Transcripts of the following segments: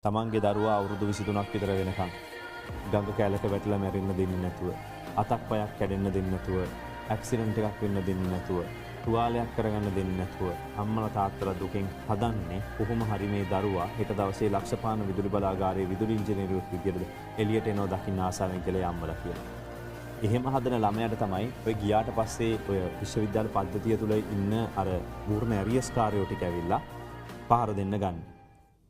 තමන්ගේ දරුවා අවුරුදු 23ක් විතර වෙනකන් ගඟ කැලක වැටිලා මැරෙන්න දෙන්නේ නැතුව අතක් පයක් කැඩෙන්න දෙන්නේ නැතුව ඇක්සිඩන්ට් එකක් වෙන්න දෙන්නේ නැතුව තුවාලයක් කරගන්න දෙන්නේ නැතුව අම්මලා තාත්තලා දුකෙන් හදන්නේ කොහොම හරි මේ දරුවා හෙට දවසේ ලක්ෂපාන විදුලි බලාගාරයේ විදුලි ඉංජිනේරුවෙක් විදියට එළියට එනවා දකින්න ආසාවෙන් කියලා අම්මලා කියනවා. එහෙම හදන ළමයාට තමයි ඔය ගියාට පස්සේ ඔය විශ්වවිද්‍යාල පද්ධතිය තුල ඉන්න අර පූර්ණ ඇරියස් කාර්යෝ ටික ඇවිල්ලා පහර දෙන්න ගන්න.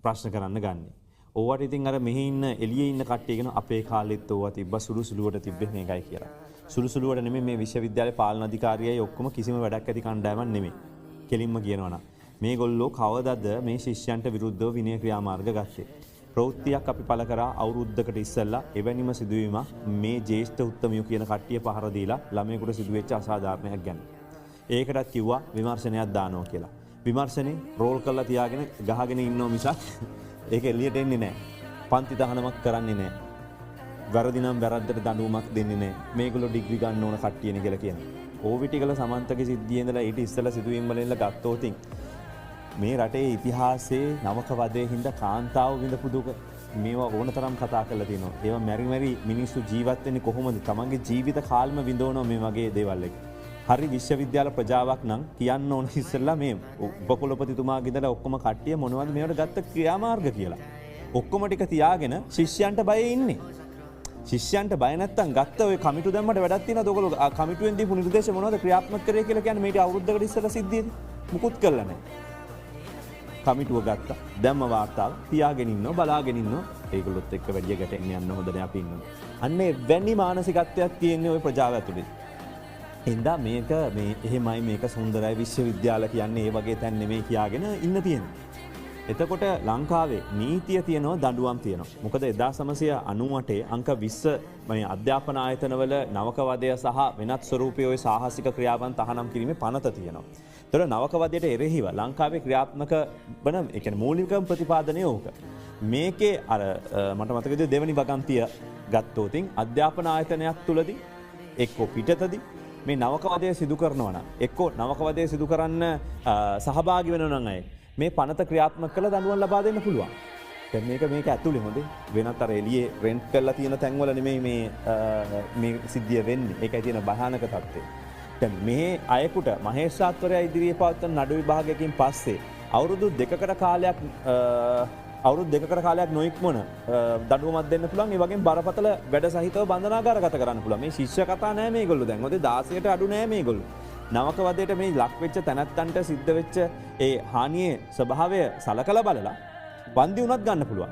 ප්‍රශ්න කරන්න ගන්න. ඕවට ඉතින් අර මෙහි ඉන්න එළියේ ඉන්න කට්ටිය කියන අපේ කාලෙත් ඕවා තිබ්බා සුළු සුළුවට තිබ්බේ මේකයි කියලා. සුළු සුළුවට නෙමෙයි මේ විශ්වවිද්‍යාලේ පාලන අධිකාරියයි ඔක්කොම කිසිම වැඩක් ඇති කණ්ඩායමක් නෙමෙයි. කෙලින්ම කියනවා නම් මේගොල්ලෝ කවදද මේ ශිෂ්‍යයන්ට විරුද්ධව විනය ක්‍රියාමාර්ග ගත්තේ. ප්‍රවෘත්තියක් අපි පළ කරා අවුරුද්දකට ඉස්සෙල්ලා එවැනිම සිදුවීමක් මේ ජ්‍යෙෂ්ඨ උත්තමියෝ කියන කට්ටිය පහර දීලා ළමයෙකුට සිදුවෙච්ච අසාධාරණයක් ගැන. ඒකටත් කිව්වා විමර්ශනයක් දානවා කියලා. විමර්ශනේ රෝල් කරලා තියාගෙන ගහගෙන ඉන්නව මිසක් ඒක එළියට එන්නේ නැහැ. පන්ති දහනමක් කරන්නේ නැහැ. වැරදි නම් වැරද්දට දඬුවමක් දෙන්නේ නැහැ. මේගොල්ලෝ ඩිග්‍රී ගන්න ඕන කට්ටියනේ කියලා කියනවා. ඕවිටිකල සමන්තගේ සිද්ධියේ ඉඳලා ඊට ඉස්සෙල්ලා සිදුවීම් වලින් ගත්තොත් මේ රටේ ඉතිහාසයේ නවක වදේ හින්දා කාන්තාව විඳපු දුක මේවා ඕනතරම් කතා කරලා තියෙනවා. ඒවා මෙරි මිනිස්සු ජීවත් වෙන්නේ කොහොමද? තමන්ගේ ජීවිත කාලෙම විඳවනවා මේ වගේ දේවල් එක. හරි විශ්වවිද්‍යාල ප්‍රජාවක් නම් කියන්න ඕන ඉස්සෙල්ලා මේ උපකුලපතිතුමාගේ ඉඳලා ඔක්කොම කට්ටිය මොනවද මේවට ගත්ත ක්‍රියාමාර්ග කියලා. ඔක්කොම ටික තියාගෙන ශිෂ්‍යයන්ට බය ඉන්නේ. ශිෂ්‍යයන්ට බය නැත්තම් ගත්ත ඔය කමිටු දැම්මට වැඩක් තියෙනවද? ඔයගොල්ලෝ කමිටුවෙන් දීපු නිර්දේශ මොනවද ක්‍රියාත්මක කරේ කියලා කියන්නේ මේට අවුරුද්දකට ඉස්සෙල්ලා සිද්ධියද? මුකුත් කළා නැහැ. කමිටුව ගත්තා. දැම්ම වාර්තාව තියාගෙන ඉන්නවා බලාගෙන ඉන්නවා. ඒගොල්ලොත් එක්ක වැඩි ගැටෙන්න යන්න හොඳ නැහැ අපි ඉන්නවා. අන්නේ වැනි මානසිකත්වයක් තියෙන්නේ ওই ප්‍රජාව ඇතුලේ. හින්දා මේක මේ එහෙමයි මේක සුන්දරයි විශ්වවිද්‍යාල කියන්නේ ඒ වගේ තැන් නෙමෙයි කියාගෙන ඉන්න තියෙනවා. එතකොට ලංකාවේ නීතිය තියෙනවා දඬුවම් තියෙනවා. මොකද 1998 අංක 20 මේ අධ්‍යාපන ආයතනවල නවක වදය සහ වෙනත් ස්වරූපයේ ওই සාහසික ක්‍රියාවන් තහනම් කිරීමේ පනත තියෙනවා. ඒතර නවක වදයට එරෙහිව ලංකාවේ ක්‍රියාත්මක වන ඒ කියන්නේ මූලිකම ප්‍රතිපාදනය ඕක. මේකේ අර මට මතකද දෙවනි වගන්තිය ගත්තොත් අධ්‍යාපන ආයතනයක් තුලදී එක්ක පිටතදී මේ නවකවදය සිදු කරනවා නම් එක්කෝ නවකවදය සිදු කරන්න සහභාගී වෙනවා නම් අය මේ පනත ක්‍රියාත්මක කරලා දඬුවම් ලබා දෙන්න පුළුවන්. දැන් මේක ඇතුලේ හොඳේ වෙනත් අර එළියේ රෙන්ට් කරලා තියෙන තැන්වල නෙමෙයි මේ සිද්ධිය වෙන්නේ. ඒකයි තියෙන භයානක තත්ත්වය. දැන් මේ අයෙකුට මහේස්ත්‍රාත්වරයා ඉදිරියේ පවත්වන නඩු විභාගයකින් පස්සේ අවුරුදු දෙකකට කාලයක් නොඉක්මන දඬුවමක් දෙන්න පුළුවන්. ඒ වගේම බරපතල වැඩ සහිතව බන්ධනාගාරගත කරන්න පුළුවන්. මේ ශිෂ්‍ය කතා නෑ මේගොල්ලෝ. දැන් ඔතේ 16ට අඩු නෑ මේගොල්ලෝ. නවක වදේට මේ ලක් වෙච්ච තැනැත්තන්ට සිද්ධ වෙච්ච ඒ හානියේ ස්වභාවය සලකලා බලලා වන්දි උනත් ගන්න පුළුවන්.